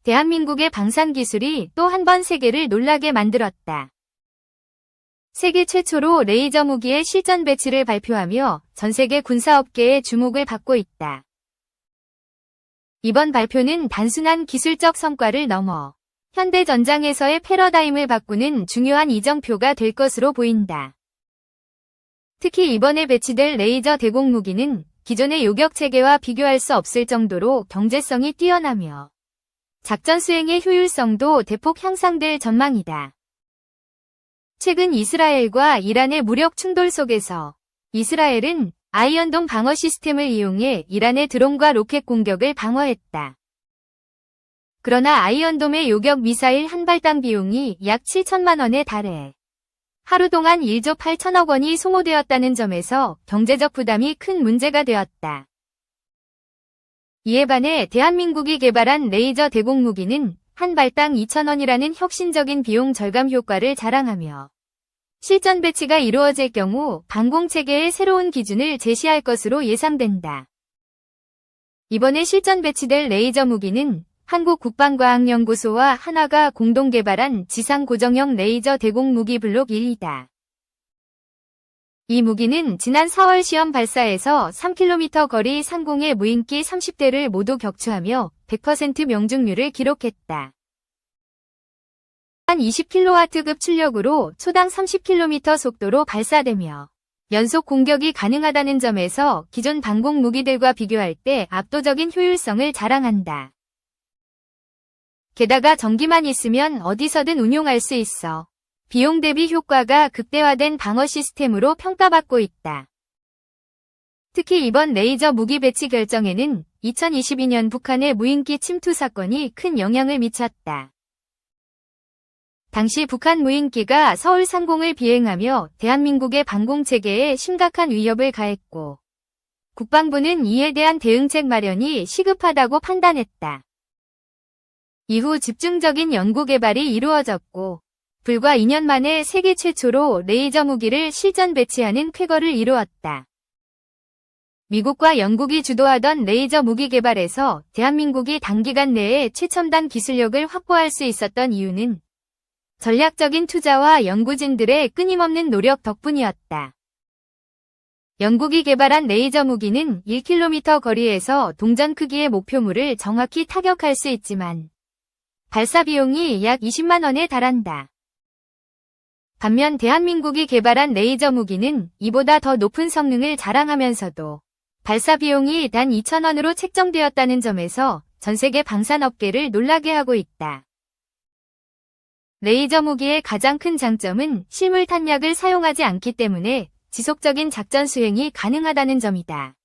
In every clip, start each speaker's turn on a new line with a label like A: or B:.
A: 대한민국의 방산 기술이 또 한 번 세계를 놀라게 만들었다. 세계 최초로 레이저 무기의 실전 배치를 발표하며 전 세계 군사업계의 주목을 받고 있다. 이번 발표는 단순한 기술적 성과를 넘어 현대 전장에서의 패러다임을 바꾸는 중요한 이정표가 될 것으로 보인다. 특히 이번에 배치될 레이저 대공 무기는 기존의 요격 체계와 비교할 수 없을 정도로 경제성이 뛰어나며 작전 수행의 효율성도 대폭 향상될 전망이다. 최근 이스라엘과 이란의 무력 충돌 속에서 이스라엘은 아이언돔 방어 시스템을 이용해 이란의 드론과 로켓 공격을 방어했다. 그러나 아이언돔의 요격 미사일 한 발당 비용이 약 7천만 원에 달해 하루 동안 1조 8천억 원이 소모되었다는 점에서 경제적 부담이 큰 문제가 되었다. 이에 반해 대한민국이 개발한 레이저 대공 무기는 한 발당 2,000원이라는 혁신적인 비용 절감 효과를 자랑하며 실전 배치가 이루어질 경우 방공체계의 새로운 기준을 제시할 것으로 예상된다. 이번에 실전 배치될 레이저 무기는 한국국방과학연구소와 한화가 공동 개발한 지상 고정형 레이저 대공 무기 블록 1이다. 이 무기는 지난 4월 시험 발사에서 3km 거리 상공의 무인기 30대를 모두 격추하며 100% 명중률을 기록했다. 한 20kW급 출력으로 초당 30km 속도로 발사되며 연속 공격이 가능하다는 점에서 기존 방공 무기들과 비교할 때 압도적인 효율성을 자랑한다. 게다가 전기만 있으면 어디서든 운용할 수 있어 비용 대비 효과가 극대화된 방어 시스템으로 평가받고 있다. 특히 이번 레이저 무기 배치 결정에는 2022년 북한의 무인기 침투 사건이 큰 영향을 미쳤다. 당시 북한 무인기가 서울 상공을 비행하며 대한민국의 방공체계에 심각한 위협을 가했고 국방부는 이에 대한 대응책 마련이 시급하다고 판단했다. 이후 집중적인 연구 개발이 이루어졌고 불과 2년 만에 세계 최초로 레이저 무기를 실전 배치하는 쾌거를 이루었다. 미국과 영국이 주도하던 레이저 무기 개발에서 대한민국이 단기간 내에 최첨단 기술력을 확보할 수 있었던 이유는 전략적인 투자와 연구진들의 끊임없는 노력 덕분이었다. 영국이 개발한 레이저 무기는 1km 거리에서 동전 크기의 목표물을 정확히 타격할 수 있지만 발사 비용이 약 20만 원에 달한다. 반면 대한민국이 개발한 레이저 무기는 이보다 더 높은 성능을 자랑하면서도 발사 비용이 단 2,000원으로 책정되었다는 점에서 전세계 방산업계를 놀라게 하고 있다. 레이저 무기의 가장 큰 장점은 실물 탄약을 사용하지 않기 때문에 지속적인 작전 수행이 가능하다는 점이다.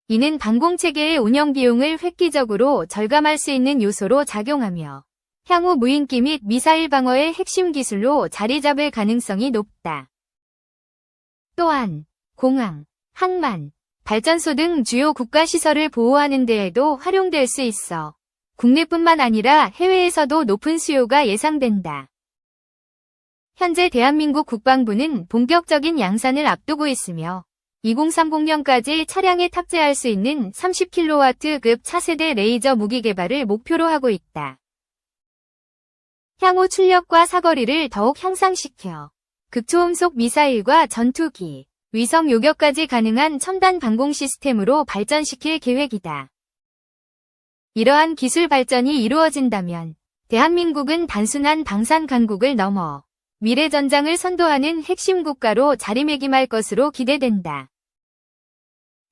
A: 이는 방공체계의 운영 비용을 획기적으로 절감할 수 있는 요소로 작용하며 향후 무인기 및 미사일 방어의 핵심 기술로 자리 잡을 가능성이 높다. 또한 공항, 항만, 발전소 등 주요 국가 시설을 보호하는 데에도 활용될 수 있어 국내뿐만 아니라 해외에서도 높은 수요가 예상된다. 현재 대한민국 국방부는 본격적인 양산을 앞두고 있으며 2030년까지 차량에 탑재할 수 있는 30kW급 차세대 레이저 무기 개발을 목표로 하고 있다. 향후 출력과 사거리를 더욱 향상시켜 극초음속 미사일과 전투기, 위성 요격까지 가능한 첨단 방공 시스템으로 발전시킬 계획이다. 이러한 기술 발전이 이루어진다면 대한민국은 단순한 방산 강국을 넘어 미래 전장을 선도하는 핵심 국가로 자리매김할 것으로 기대된다.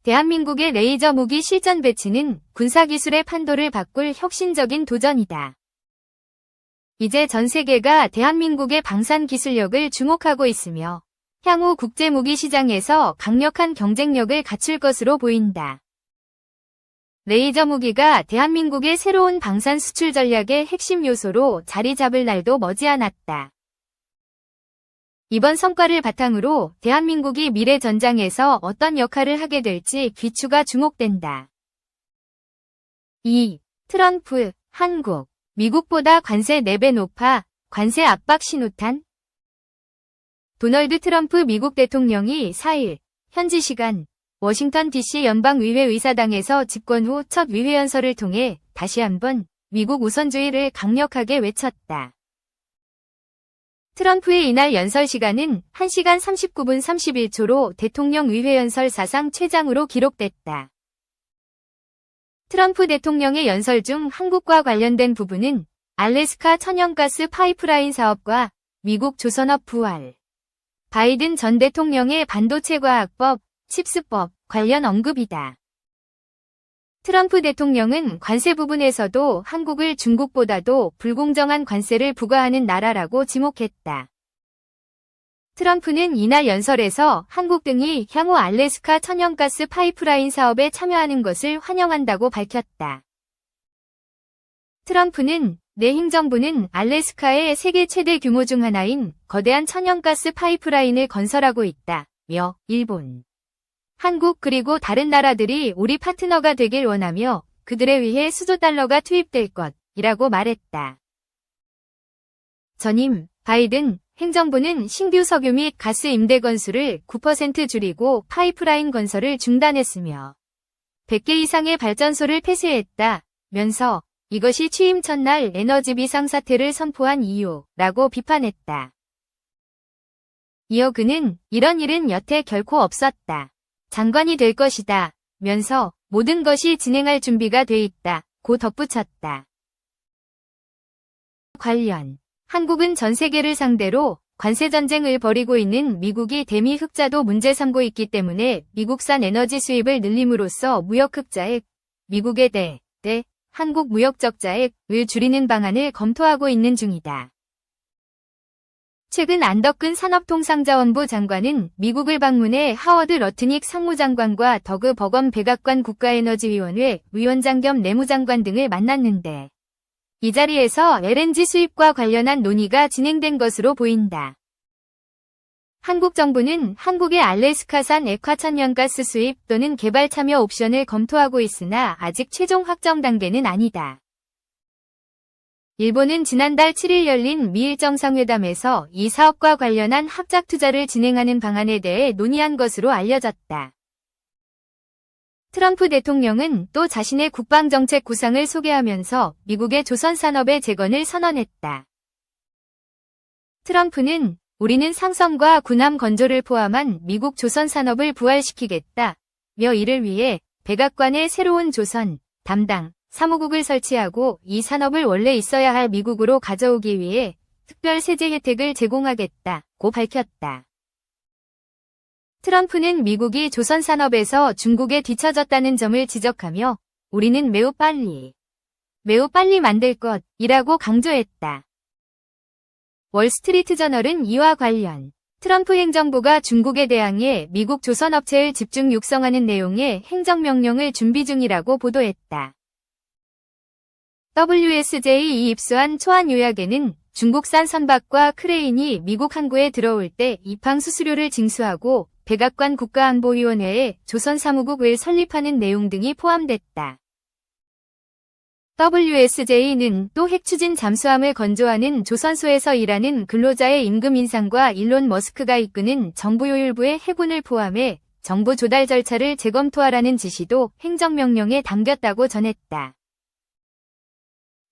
A: 대한민국의 레이저 무기 실전 배치는 군사기술의 판도를 바꿀 혁신적인 도전이다. 이제 전 세계가 대한민국의 방산 기술력을 주목하고 있으며 향후 국제무기 시장에서 강력한 경쟁력을 갖출 것으로 보인다. 레이저 무기가 대한민국의 새로운 방산 수출 전략의 핵심 요소로 자리 잡을 날도 머지않았다. 이번 성과를 바탕으로 대한민국이 미래 전장에서 어떤 역할을 하게 될지 귀추가 주목된다. 2. 트럼프, 한국, 미국보다 관세 4배 높아 관세 압박 신호탄? 도널드 트럼프 미국 대통령이 4일 현지 시간 워싱턴 DC 연방의회 의사당에서 집권 후 첫 의회 연설을 통해 다시 한번 미국 우선주의를 강력하게 외쳤다. 트럼프의 이날 연설 시간은 1시간 39분 31초로 대통령 의회 연설 사상 최장으로 기록됐다. 트럼프 대통령의 연설 중 한국과 관련된 부분은 알래스카 천연가스 파이프라인 사업과 미국 조선업 부활, 바이든 전 대통령의 반도체과학법, 칩스법 관련 언급이다. 트럼프 대통령은 관세 부분에서도 한국을 중국보다도 불공정한 관세를 부과하는 나라라고 지목했다. 트럼프는 이날 연설에서 한국 등이 향후 알래스카 천연가스 파이프라인 사업에 참여하는 것을 환영한다고 밝혔다. 트럼프는 내 행정부는 알래스카의 세계 최대 규모 중 하나인 거대한 천연가스 파이프라인을 건설하고 있다며 일본, 한국 그리고 다른 나라들이 우리 파트너가 되길 원하며 그들에 위해 수조 달러가 투입될 것이라고 말했다. 전임 바이든 행정부는 신규 석유 및 가스 임대 건수를 9% 줄이고 파이프라인 건설을 중단했으며 100개 이상의 발전소를 폐쇄했다면서 이것이 취임 첫날 에너지 비상사태를 선포한 이유라고 비판했다. 이어 그는 이런 일은 여태 결코 없었다. 장관이 될 것이다. 면서 모든 것이 진행할 준비가 돼 있다. 고 덧붙였다. 관련 한국은 전 세계를 상대로 관세전쟁을 벌이고 있는 미국이 대미 흑자도 문제 삼고 있기 때문에 미국산 에너지 수입을 늘림으로써 무역 흑자액, 미국에 대해 한국 무역 적자액을 줄이는 방안을 검토하고 있는 중이다. 최근 안덕근 산업통상자원부 장관은 미국을 방문해 하워드 러트닉 상무장관과 더그 버건 백악관 국가에너지위원회 위원장 겸 내무장관 등을 만났는데 이 자리에서 LNG 수입과 관련한 논의가 진행된 것으로 보인다. 한국 정부는 한국의 알래스카산 액화천연가스 수입 또는 개발 참여 옵션을 검토하고 있으나 아직 최종 확정 단계는 아니다. 일본은 지난달 7일 열린 미일 정상회담에서 이 사업과 관련한 합작 투자를 진행하는 방안에 대해 논의한 것으로 알려졌다. 트럼프 대통령은 또 자신의 국방정책 구상을 소개하면서 미국의 조선산업의 재건을 선언했다. 트럼프는 우리는 상선과 군함 건조를 포함한 미국 조선산업을 부활시키겠다며 이를 위해 백악관에 새로운 조선 담당 사무국을 설치하고 이 산업을 원래 있어야 할 미국으로 가져오기 위해 특별 세제 혜택을 제공하겠다고 밝혔다. 트럼프는 미국이 조선 산업에서 중국에 뒤처졌다는 점을 지적하며 우리는 매우 빨리 만들 것이라고 강조했다. 월스트리트저널은 이와 관련 트럼프 행정부가 중국에 대항해 미국 조선업체를 집중 육성하는 내용의 행정명령을 준비 중이라고 보도했다. WSJ이 입수한 초안 요약에는 중국산 선박과 크레인이 미국 항구에 들어올 때 입항 수수료를 징수하고 백악관 국가안보위원회에 조선사무국을 설립하는 내용 등이 포함됐다. WSJ는 또 핵추진 잠수함을 건조하는 조선소에서 일하는 근로자의 임금 인상과 일론 머스크가 이끄는 정부요율부의 해군을 포함해 정보 조달 절차를 재검토하라는 지시도 행정명령에 담겼다고 전했다.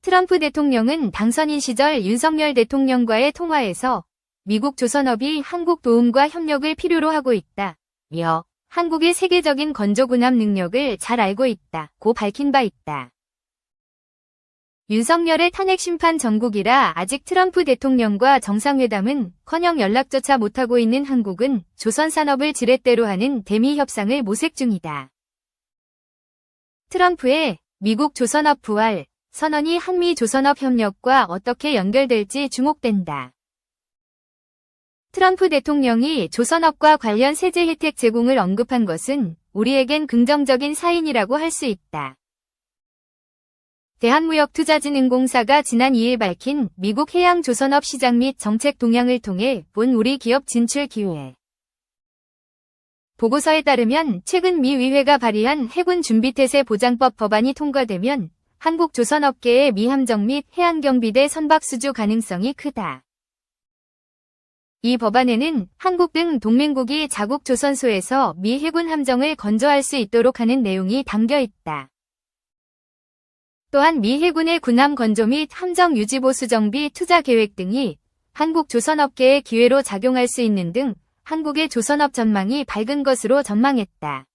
A: 트럼프 대통령은 당선인 시절 윤석열 대통령과의 통화에서 미국 조선업이 한국 도움과 협력을 필요로 하고 있다며 한국의 세계적인 건조군함 능력을 잘 알고 있다고 밝힌 바 있다. 윤석열의 탄핵 심판 전국이라 아직 트럼프 대통령과 정상회담은커녕 연락조차 못하고 있는 한국은 조선 산업을 지렛대로 하는 대미 협상을 모색 중이다. 트럼프의 미국 조선업 부활 선언이 한미 조선업 협력과 어떻게 연결될지 주목된다. 트럼프 대통령이 조선업과 관련 세제 혜택 제공을 언급한 것은 우리에겐 긍정적인 사인이라고 할 수 있다. 대한무역투자진흥공사가 지난 2일 밝힌 미국 해양 조선업 시장 및 정책 동향을 통해 본 우리 기업 진출 기회 보고서에 따르면 최근 미 의회가 발의한 해군 준비태세 보장법 법안이 통과되면 한국 조선업계의 미 함정 및 해안경비대 선박 수주 가능성이 크다. 이 법안에는 한국 등 동맹국이 자국 조선소에서 미 해군 함정을 건조할 수 있도록 하는 내용이 담겨 있다. 또한 미 해군의 군함 건조 및 함정 유지 보수 정비 투자 계획 등이 한국 조선업계의 기회로 작용할 수 있는 등 한국의 조선업 전망이 밝은 것으로 전망했다.